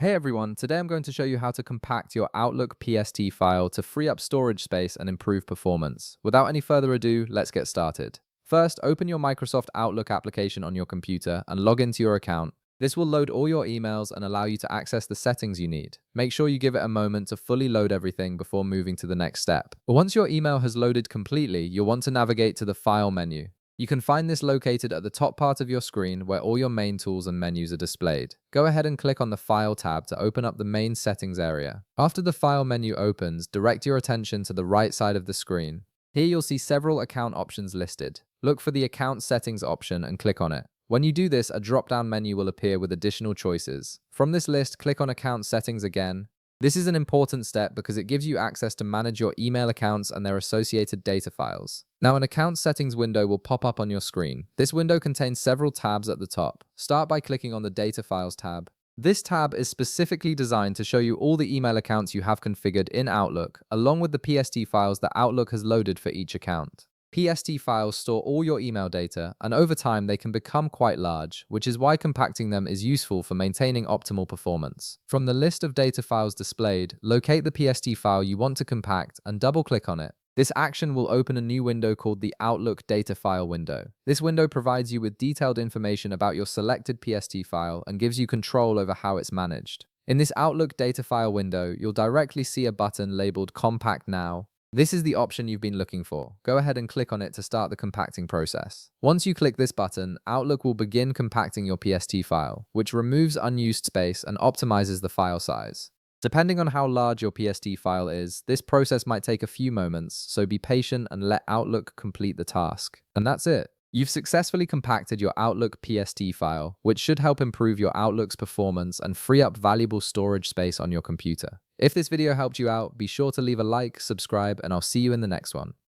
Hey everyone, today I'm going to show you how to compact your Outlook PST file to free up storage space and improve performance. Without any further ado, let's get started. First, open your Microsoft Outlook application on your computer and log into your account. This will load all your emails and allow you to access the settings you need. Make sure you give it a moment to fully load everything before moving to the next step. Once your email has loaded completely, you'll want to navigate to the File menu. You can find this located at the top part of your screen where all your main tools and menus are displayed. Go ahead and click on the File tab to open up the main settings area. After the File menu opens, direct your attention to the right side of the screen. Here you'll see several account options listed. Look for the Account Settings option and click on it. When you do this, a drop-down menu will appear with additional choices. From this list, click on Account Settings again. This is an important step because it gives you access to manage your email accounts and their associated data files. Now, an account settings window will pop up on your screen. This window contains several tabs at the top. Start by clicking on the Data Files tab. This tab is specifically designed to show you all the email accounts you have configured in Outlook, along with the PST files that Outlook has loaded for each account. PST files store all your email data, and over time they can become quite large, which is why compacting them is useful for maintaining optimal performance. From the list of data files displayed, locate the PST file you want to compact and double-click on it. This action will open a new window called the Outlook Data File window. This window provides you with detailed information about your selected PST file and gives you control over how it's managed. In this Outlook Data File window, you'll directly see a button labeled Compact Now. This is the option you've been looking for. Go ahead and click on it to start the compacting process. Once you click this button, Outlook will begin compacting your PST file, which removes unused space and optimizes the file size. Depending on how large your PST file is, this process might take a few moments, so be patient and let Outlook complete the task. And that's it. You've successfully compacted your Outlook PST file, which should help improve your Outlook's performance and free up valuable storage space on your computer. If this video helped you out, be sure to leave a like, subscribe, and I'll see you in the next one.